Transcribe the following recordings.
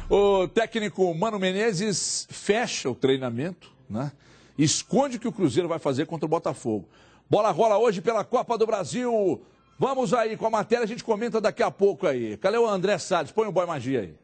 O técnico Mano Menezes fecha o treinamento, né? Esconde o que o Cruzeiro vai fazer contra o Botafogo. Bola rola hoje pela Copa do Brasil. Vamos aí com a matéria, a gente comenta daqui a pouco aí. Cadê o André Salles? Põe o Boy Magia aí.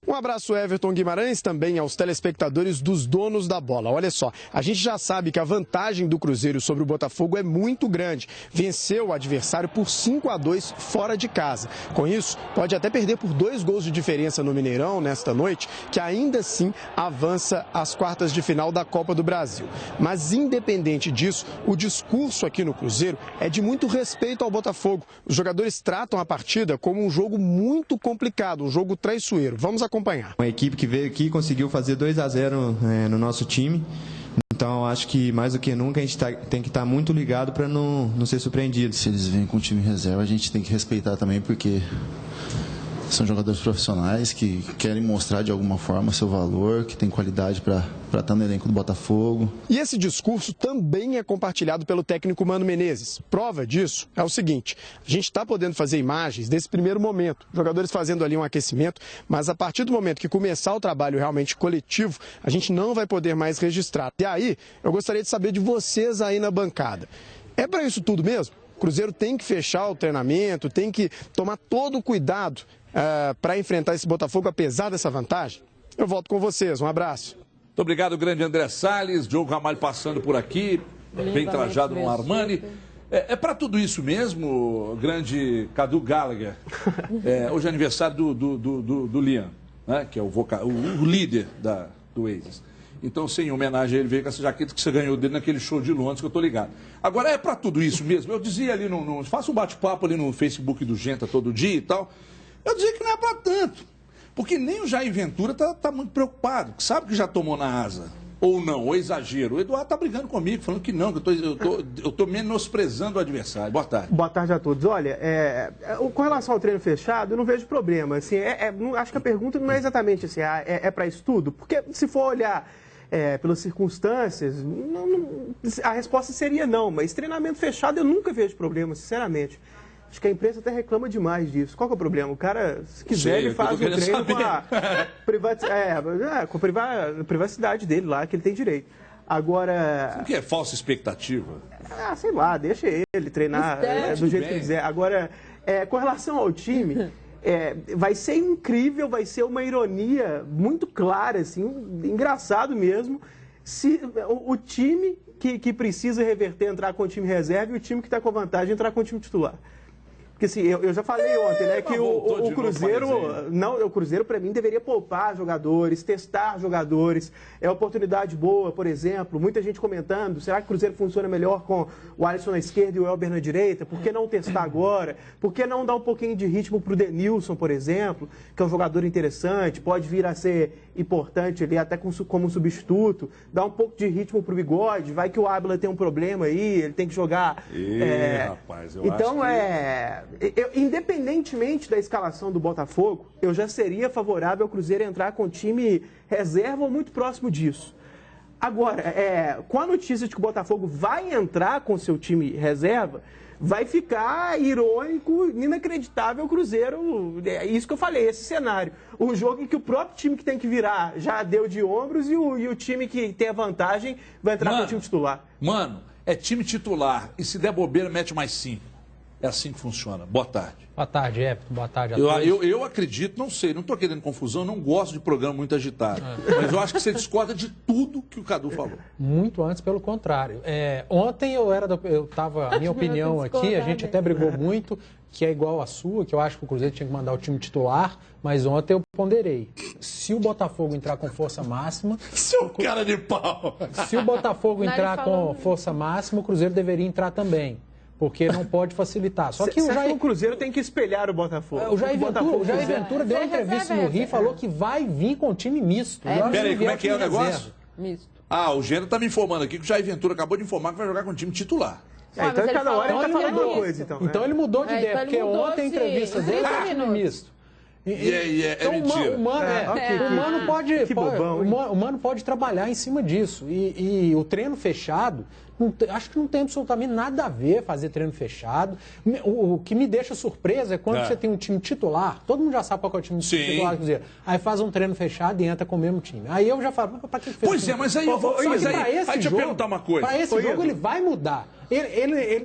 Um abraço, Everton Guimarães, também aos telespectadores dos donos da bola. Olha só, a gente já sabe que a vantagem do Cruzeiro sobre o Botafogo é muito grande. Venceu o adversário por 5-2 fora de casa. Com isso, pode até perder por 2 gols de diferença no Mineirão nesta noite, que ainda assim avança às quartas de final da Copa do Brasil. Mas independente disso, o discurso aqui no Cruzeiro é de muito respeito ao Botafogo. Os jogadores tratam a partida como um jogo muito complicado, um jogo traiçoeiro. Vamos acompanhar. Uma equipe que veio aqui conseguiu fazer 2-0 no nosso time, então acho que mais do que nunca a gente tem que estar muito ligado para não ser surpreendido. Se eles vêm com o time reserva, a gente tem que respeitar também, porque são jogadores profissionais que querem mostrar de alguma forma seu valor, que tem qualidade para estar no elenco do Botafogo. E esse discurso também é compartilhado pelo técnico Mano Menezes. Prova disso é o seguinte: a gente está podendo fazer imagens desse primeiro momento, jogadores fazendo ali um aquecimento, mas a partir do momento que começar o trabalho realmente coletivo, a gente não vai poder mais registrar. E aí, eu gostaria de saber de vocês aí na bancada. É para isso tudo mesmo? O Cruzeiro tem que fechar o treinamento, tem que tomar todo o cuidado para enfrentar esse Botafogo, apesar dessa vantagem? Eu volto com vocês. Um abraço. Muito obrigado, grande André Salles. Diogo Ramalho passando por aqui, bem trajado no Armani. É para tudo isso mesmo, grande Cadu Gallagher. Hoje é aniversário do Liam, né, que é o líder do Oasis. Então, sem homenagem a ele, veio com essa jaqueta que você ganhou dele naquele show de Londres, que eu tô ligado. Agora, é para tudo isso mesmo? Eu dizia ali, faço um bate-papo ali no Facebook do Genta todo dia e tal. Eu dizia que não é para tanto. Porque nem o Jair Ventura tá muito preocupado. Sabe que já tomou na asa. Ou não, ou exagero. O Eduardo tá brigando comigo, falando que não, que eu tô menosprezando o adversário. Boa tarde. Boa tarde a todos. Olha, com relação ao treino fechado, eu não vejo problema. Assim, acho que a pergunta não é exatamente assim, é para estudo? Porque se for olhar pelas circunstâncias, a resposta seria não. Mas treinamento fechado eu nunca vejo problema, sinceramente. Acho que a imprensa até reclama demais disso. Qual que é o problema? O cara, se quiser, ele faz o treino com a privacidade dele lá, que ele tem direito. Agora... O que é falsa expectativa? Sei lá, deixa ele treinar do jeito que ele quiser. Agora, com relação ao time, vai ser incrível, vai ser uma ironia muito clara, assim, engraçado mesmo, se o time que precisa reverter entrar com o time reserva e o time que está com vantagem entrar com o time titular. Porque assim, eu já falei ontem, né, que o Cruzeiro para mim deveria poupar jogadores, testar jogadores. É oportunidade boa, por exemplo, muita gente comentando, será que o Cruzeiro funciona melhor com o Alisson na esquerda e o Elber na direita? Por que não testar agora? Por que não dar um pouquinho de ritmo para o Denilson, por exemplo, que é um jogador interessante, pode vir a ser importante ali até como substituto, dar um pouco de ritmo para o Bigode, vai que o Ábila tem um problema aí, ele tem que jogar... Rapaz, eu então acho que... independentemente da escalação do Botafogo, eu já seria favorável ao Cruzeiro entrar com time reserva ou muito próximo disso. Agora, com a notícia de que o Botafogo vai entrar com seu time reserva, vai ficar irônico, inacreditável o Cruzeiro. É isso que eu falei, esse cenário. Um jogo em que o próprio time que tem que virar já deu de ombros e o time que tem a vantagem vai entrar com o time titular. Mano, é time titular e se der bobeira, mete mais 5. É assim que funciona. Boa tarde. Boa tarde, Everton. Boa tarde a todos. Eu acredito, não sei, não estou querendo confusão, não gosto de programa muito agitado. Mas eu acho que você discorda de tudo que o Cadu falou. Muito antes, pelo contrário. Ontem a minha opinião aqui, a gente até brigou muito, que é igual à sua, que eu acho que o Cruzeiro tinha que mandar o time titular, mas ontem eu ponderei. Se o Botafogo entrar com força máxima... Seu cara de pau! Se o Botafogo entrar com força máxima, o Cruzeiro deveria entrar também. Porque não pode facilitar. Só que o Cruzeiro tem que espelhar o Botafogo. O Jair Ventura deu uma entrevista no Rio e falou que vai vir com time misto. Peraí, como é que é o negócio? Misto. O Gênero está me informando aqui que o Jair Ventura acabou de informar que vai jogar com o time titular. Então cada hora ele está falando uma coisa. Então ele mudou de ideia, porque ontem a entrevista dele era time misto. Então, mentira. O Mano pode trabalhar em cima disso. E o treino fechado, acho que não tem absolutamente nada a ver fazer treino fechado. O que me deixa surpresa é quando você tem um time titular, todo mundo já sabe qual é o time titular do Cruzeiro. Aí faz um treino fechado e entra com o mesmo time. Aí eu já falo, pra que fez? Pois é, mas aí eu vou... Deixa eu perguntar uma coisa. Pra esse jogo ele vai mudar.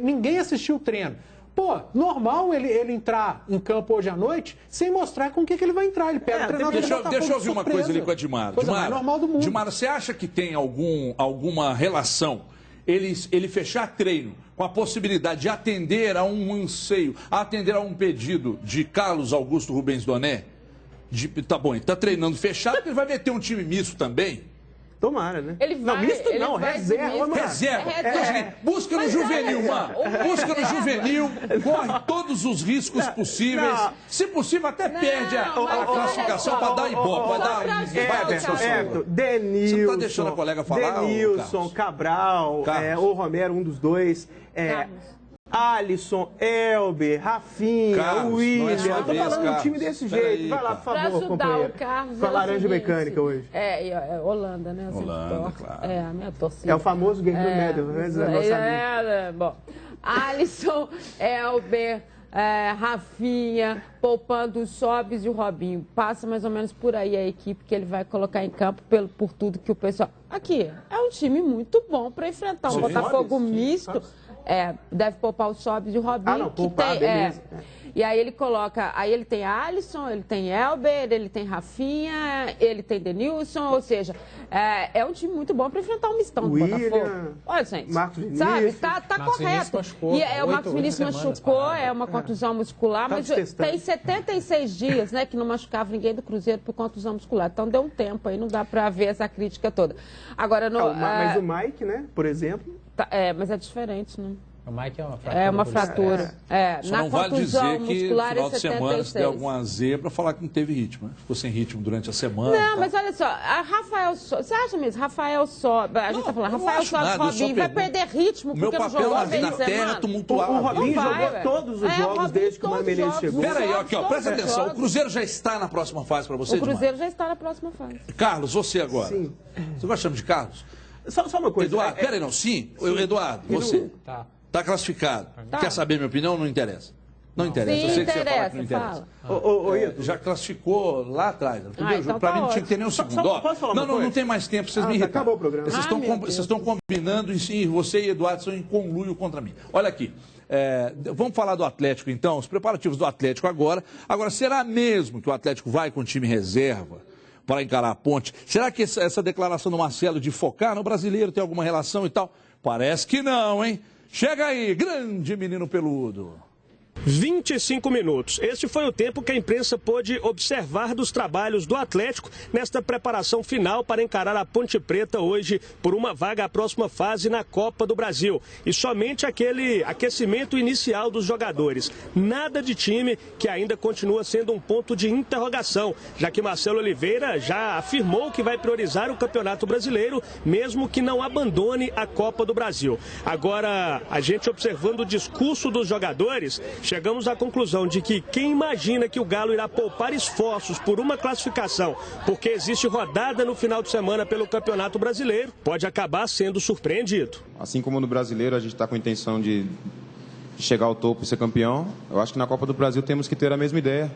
Ninguém assistiu o treino. Pô, normal ele entrar em campo hoje à noite sem mostrar com o que ele vai entrar. Ele pega o treinador. Deixa eu ouvir uma coisa ali com a Dimara. Coisa mais normal do mundo. Dimara, você acha que tem alguma relação ele fechar treino com a possibilidade de atender a um anseio, atender a um pedido de Carlos Augusto Rubens Doné? Tá bom, ele tá treinando fechado, ele vai meter um time misto também? Tomara, né? Reserva. Busca no juvenil, mano. Busca no juvenil, corre todos os riscos possíveis. Se possível, até perde a classificação para dar ibope. Denilson. Você não tá deixando a colega falar? Denilson, Cabral, ou Romero, um dos dois. Alisson, Elber, Rafinha, William. Eu tô falando um time desse jeito. Vai lá, por favor, companheiro. Com a laranja mecânica hoje. Holanda, né? Holanda, claro. A minha torcida. É o famoso Guerreiro Médio, né? Bom, Alisson, Elber, Rafinha, poupando o Sobis e o Robinho. Passa mais ou menos por aí a equipe que ele vai colocar em campo por tudo que o pessoal... Aqui, é um time muito bom para enfrentar um Botafogo misto. Deve poupar o Sobis e o Robinho. Beleza. E aí ele coloca, aí ele tem Alisson, ele tem Elber, ele tem Rafinha, ele tem Denilson, ou seja, é um time muito bom para enfrentar um mistão do Botafogo. Olha, gente, Marcos Vinícius, sabe, tá correto. E o Marcos Vinícius machucou, é uma contusão muscular, mas tem 76 dias, né, que não machucava ninguém do Cruzeiro por contusão muscular. Então deu um tempo aí, não dá para ver essa crítica toda. Agora, mas o Mike, né, por exemplo... mas é diferente, né? O Mike é uma fratura. É uma fratura. Só não vale dizer que no final de semana se deu alguma zebra falar que não teve ritmo, né? Ficou sem ritmo durante a semana. Não, mas olha só, a Rafael Sobis, você acha mesmo? Rafael Sobis, a gente tá falando, Rafael Sobis, Robinho, vai perder ritmo porque não jogou a na terra tumultuada. O Robinho jogou todos os jogos desde que o Mano Menezes chegou. Peraí, presta atenção, o Cruzeiro já está na próxima fase para você, O Cruzeiro já está na próxima fase. Carlos, você agora. Sim. Você gosta de Carlos? Só uma coisa. Eduardo, peraí, não, sim. Eduardo, você. Tá classificado. Quer saber minha opinião? Não interessa. Não interessa. Sim, eu sei que você fala que não interessa. Já classificou lá atrás. Então pra mim não tinha que ter nem um segundo. Posso falar uma coisa? Não tem mais tempo, vocês me irritam. Acabou o programa. Vocês estão combinando e você e Eduardo estão em conluio contra mim. Olha aqui. Vamos falar do Atlético então, os preparativos do Atlético agora. Agora, será mesmo que o Atlético vai com o time reserva para encarar a Ponte? Será que essa declaração do Marcelo de focar no brasileiro tem alguma relação e tal? Parece que não, hein? Chega aí, grande menino peludo. 25 minutos. Este foi o tempo que a imprensa pôde observar dos trabalhos do Atlético nesta preparação final para encarar a Ponte Preta hoje por uma vaga à próxima fase na Copa do Brasil. E somente aquele aquecimento inicial dos jogadores. Nada de time, que ainda continua sendo um ponto de interrogação, já que Marcelo Oliveira já afirmou que vai priorizar o Campeonato Brasileiro, mesmo que não abandone a Copa do Brasil. Agora, a gente observando o discurso dos jogadores, chegamos à conclusão de que quem imagina que o Galo irá poupar esforços por uma classificação, porque existe rodada no final de semana pelo Campeonato Brasileiro, pode acabar sendo surpreendido. Assim como no Brasileiro a gente está com a intenção de chegar ao topo e ser campeão, eu acho que na Copa do Brasil temos que ter a mesma ideia.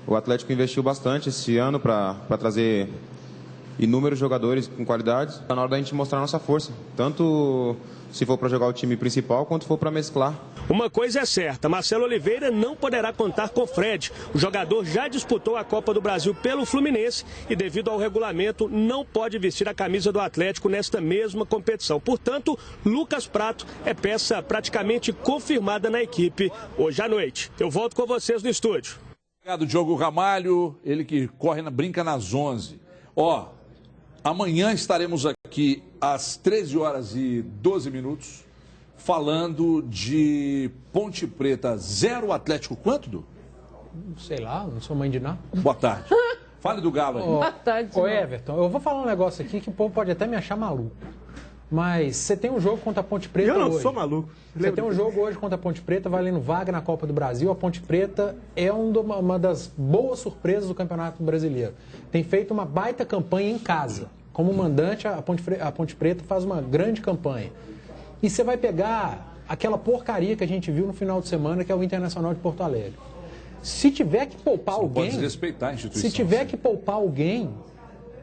O Atlético investiu bastante esse ano para trazer inúmeros jogadores com qualidade. Está na hora da gente mostrar a nossa força, tanto se for para jogar o time principal, quanto for para mesclar. Uma coisa é certa, Marcelo Oliveira não poderá contar com Fred. O jogador já disputou a Copa do Brasil pelo Fluminense e, devido ao regulamento, não pode vestir a camisa do Atlético nesta mesma competição. Portanto, Lucas Prato é peça praticamente confirmada na equipe hoje à noite. Eu volto com vocês no estúdio. Obrigado, Diogo Ramalho, ele que brinca nas 11. Amanhã estaremos aqui às 13h12, falando de Ponte Preta 0, Atlético quanto, Du? Sei lá, não sou mãe de nada. Boa tarde. Fale do Galo aí. Boa tarde. Everton, eu vou falar um negócio aqui que o povo pode até me achar maluco. Mas você tem um jogo contra a Ponte Preta hoje. Eu não sou maluco. Você tem um jogo hoje contra a Ponte Preta valendo vaga na Copa do Brasil. A Ponte Preta é uma das boas surpresas do Campeonato Brasileiro. Tem feito uma baita campanha em casa. Como mandante, a Ponte Preta faz uma grande campanha. E você vai pegar aquela porcaria que a gente viu no final de semana, que é o Internacional de Porto Alegre. Se tiver que poupar alguém... Pode respeitar a instituição. Se tiver que poupar alguém...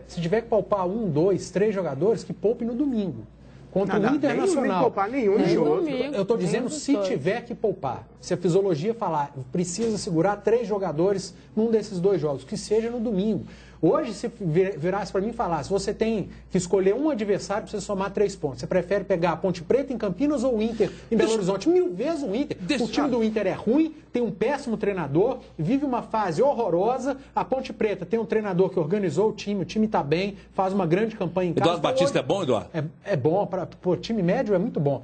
Se tiver que poupar 1, 2, 3 jogadores, que poupe no domingo. Contra o Internacional. Nem poupar nenhum nem outro. Eu estou dizendo se tiver que poupar. Se a fisiologia falar, precisa segurar 3 jogadores num desses 2 jogos, que seja no domingo. Hoje, se virasse para mim e falasse, você tem que escolher um adversário para você somar 3 pontos. Você prefere pegar a Ponte Preta em Campinas ou o Inter em Belo Horizonte? 1000 vezes o Inter. O time do Inter é ruim, tem um péssimo treinador, vive uma fase horrorosa. A Ponte Preta tem um treinador que organizou o time está bem, faz uma grande campanha em casa. Eduardo Batista é bom, Eduardo? É bom, para time médio é muito bom.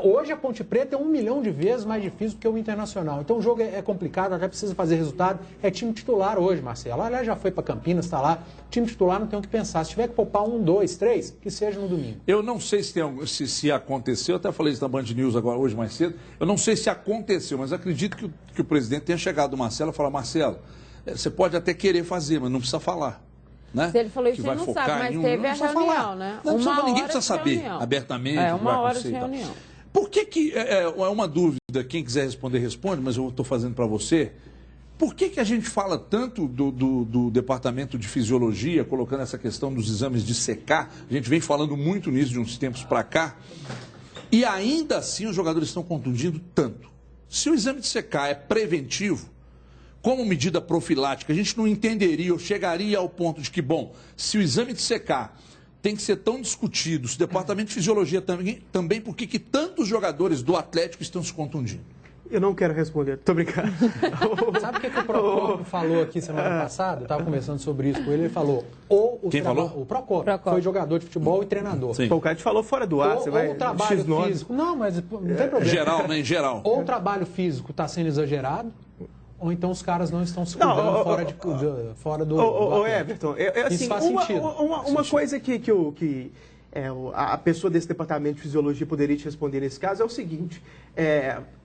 Hoje a Ponte Preta é 1 milhão de vezes mais difícil do que o Internacional. Então o jogo é complicado, até precisa fazer resultado. É time titular hoje, Marcelo. Aliás, já foi para Campinas, está lá. Time titular não tem o que pensar. Se tiver que poupar 1, 2, 3, que seja no domingo. Eu não sei se aconteceu, até falei isso na Band News agora, hoje mais cedo. Eu não sei se aconteceu, mas acredito que o presidente tenha chegado do Marcelo e falado, Marcelo, você pode até querer fazer, mas não precisa falar. Né? Se ele falou isso, ele não sabe, mas teve a reunião, né? Ninguém precisa saber abertamente. É, 1 hora de reunião. Por que é uma dúvida, quem quiser responder, responde, mas eu estou fazendo para você. Por que a gente fala tanto do Departamento de Fisiologia, colocando essa questão dos exames de secar? A gente vem falando muito nisso de uns tempos para cá. E ainda assim os jogadores estão contundindo tanto. Se o exame de secar é preventivo, como medida profilática, a gente não entenderia ou chegaria ao ponto de que, bom, se o exame de secar tem que ser tão discutido, se o Departamento de Fisiologia também por que tantos jogadores do Atlético estão se contundindo? Eu não quero responder, tô brincando. Sabe o que o Procopio falou aqui semana passada? Eu estava conversando sobre isso com ele, ele falou... Quem falou? O Procopio, foi jogador de futebol e treinador. Sim. Pô, o cara te falou fora do ar, você vai... Ou o trabalho físico... Não, mas não tem problema. Geral, né? Em geral. Ou o trabalho físico está sendo exagerado, ou então os caras não estão se cuidando fora do Everton, assim, isso faz sentido. Uma coisa que a pessoa desse departamento de fisiologia poderia te responder nesse caso é o seguinte,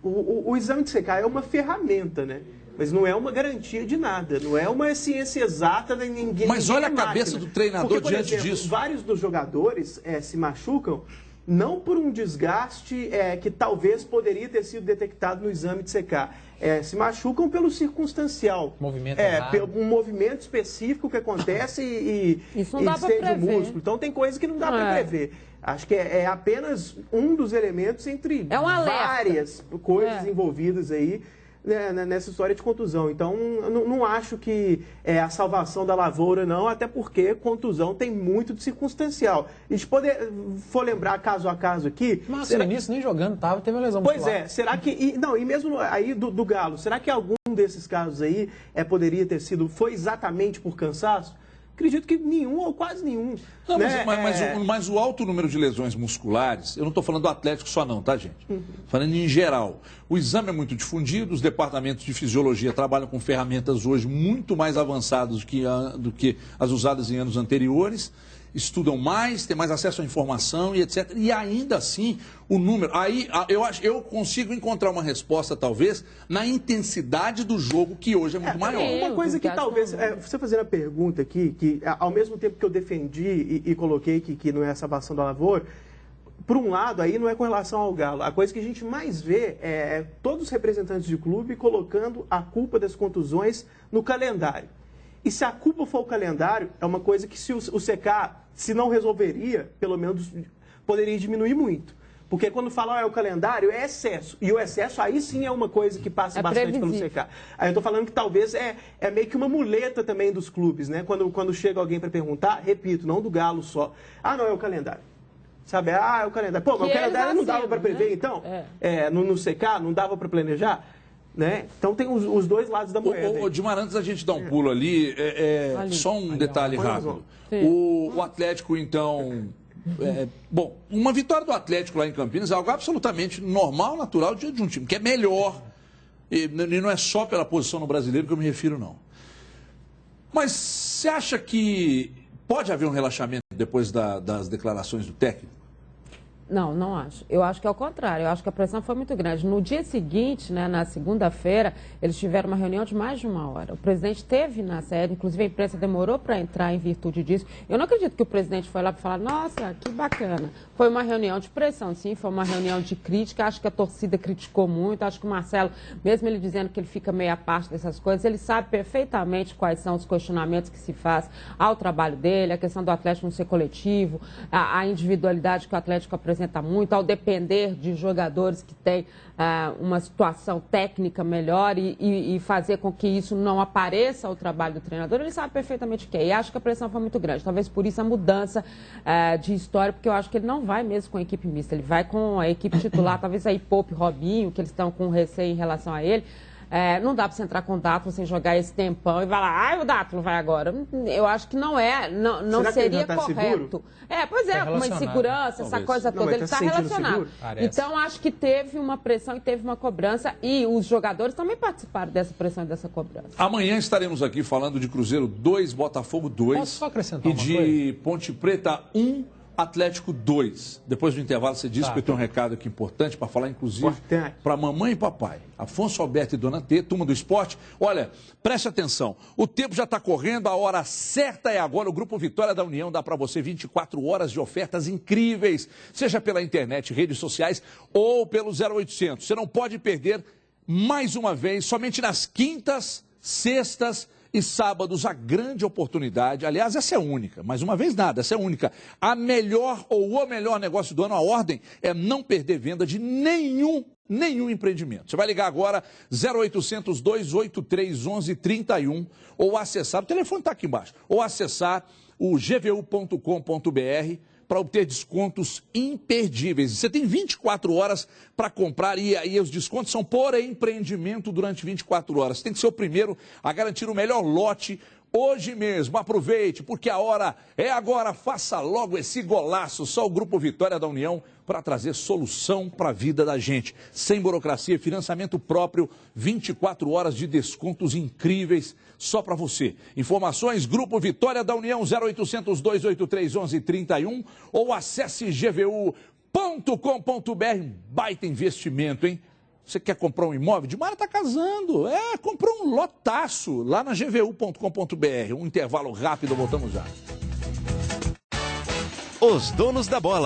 o exame de secar é uma ferramenta, né? Mas não é uma garantia de nada, não é uma ciência exata, ninguém... Mas olha a cabeça do treinador diante disso. Vários dos jogadores se machucam não por um desgaste que talvez poderia ter sido detectado no exame de secar. Se machucam pelo circunstancial. Pelo um movimento específico que acontece e estende o músculo. Então tem coisa que não dá para prever. Acho que é apenas um dos elementos entre várias coisas envolvidas aí, né, nessa história de contusão. Então, não acho que é a salvação da lavoura, não, até porque contusão tem muito de circunstancial. A gente for lembrar caso a caso aqui... Mas no início nem jogando estava, teve uma lesão muscular. Pois é, será que... E mesmo aí do Galo, será que algum desses casos aí poderia ter sido... Foi exatamente por cansaço? Acredito que nenhum ou quase nenhum. Não, né? mas o alto número de lesões musculares, eu não estou falando do Atlético só não, tá, gente? Falando em geral. O exame é muito difundido, os departamentos de fisiologia trabalham com ferramentas hoje muito mais avançadas do que as usadas em anos anteriores, estudam mais, têm mais acesso à informação e etc. E ainda assim, o número... Aí eu consigo encontrar uma resposta, talvez, na intensidade do jogo, que hoje é muito maior. Uma coisa que talvez... você fazendo a pergunta aqui, que ao mesmo tempo que eu defendi e coloquei que não é a salvação da lavoura, por um lado, aí não é com relação ao Galo. A coisa que a gente mais vê é todos os representantes de clube colocando a culpa das contusões no calendário. E se a culpa for o calendário, é uma coisa que se o secar, se não resolveria, pelo menos poderia diminuir muito. Porque quando falam é o calendário, é excesso. E o excesso aí sim é uma coisa que passa bastante pelo secar. Aí eu estou falando que talvez é meio que uma muleta também dos clubes, né? Quando chega alguém para perguntar, repito, não do Galo só. Não, é o calendário. Sabe? É o calendário. Pô, mas o calendário não dava para prever, né? Então? No secar, não dava para planejar? Né? Então tem os dois lados da moeda. Dimar, antes da gente dar um pulo ali, só um detalhe rápido. O Atlético, então... bom, uma vitória do Atlético lá em Campinas é algo absolutamente normal, natural de um time, que é melhor. E não é só pela posição no Brasileiro que eu me refiro, não. Mas você acha que pode haver um relaxamento depois das declarações do técnico? Não, não acho. Eu acho que é o contrário. Eu acho que a pressão foi muito grande. No dia seguinte, né, na segunda-feira, eles tiveram uma reunião de mais de 1 hora. O presidente esteve na sede, inclusive a imprensa demorou para entrar em virtude disso. Eu não acredito que o presidente foi lá para falar, nossa, que bacana. Foi uma reunião de pressão, sim, foi uma reunião de crítica. Acho que a torcida criticou muito. Acho que o Marcelo, mesmo ele dizendo que ele fica meio à parte dessas coisas, ele sabe perfeitamente quais são os questionamentos que se faz ao trabalho dele, a questão do Atlético não ser coletivo, a individualidade que o Atlético apresenta muito, ao depender de jogadores que têm uma situação técnica melhor e fazer com que isso não apareça ao trabalho do treinador, ele sabe perfeitamente o que é. E acho que a pressão foi muito grande. Talvez por isso a mudança de história, porque eu acho que ele não vai mesmo com a equipe mista, ele vai com a equipe titular, talvez aí poupe Robinho, que eles estão com receio em relação a ele. Não dá para você entrar com o Dátulo sem jogar esse tempão e vai lá, o Dátulo vai agora. Eu acho que não seria correto. Pois é, uma insegurança, essa coisa toda, ele está relacionado. Então, acho que teve uma pressão e teve uma cobrança e os jogadores também participaram dessa pressão e dessa cobrança. Amanhã estaremos aqui falando de Cruzeiro 2, Botafogo 2. Posso só acrescentar e de Ponte Preta 1, Atlético 2. Depois do intervalo você disse que eu tenho um recado aqui importante para falar, inclusive, para mamãe e papai. Afonso Alberto e Dona T, turma do esporte. Olha, preste atenção. O tempo já está correndo, a hora certa é agora. O Grupo Vitória da União dá para você 24 horas de ofertas incríveis, seja pela internet, redes sociais ou pelo 0800. Você não pode perder, mais uma vez, somente nas quintas, sextas e sábados, a grande oportunidade. Aliás, essa é única, mais uma vez nada, essa é única. A melhor ou o melhor negócio do ano, a ordem é não perder venda de nenhum empreendimento. Você vai ligar agora 0800 283 1131 ou acessar, o telefone está aqui embaixo, ou acessar o gvu.com.br para obter descontos imperdíveis. Você tem 24 horas para comprar e aí os descontos são por empreendimento durante 24 horas. Você tem que ser o primeiro a garantir o melhor lote hoje mesmo. Aproveite, porque a hora é agora. Faça logo esse golaço. Só o Grupo Vitória da União para trazer solução para a vida da gente. Sem burocracia, financiamento próprio, 24 horas de descontos incríveis só para você. Informações, Grupo Vitória da União, 0800 283 1131 ou acesse gvu.com.br. Baita investimento, hein? Você quer comprar um imóvel? Dimara está casando. Comprou um lotaço lá na gvu.com.br. Um intervalo rápido, voltamos já. Os donos da bola.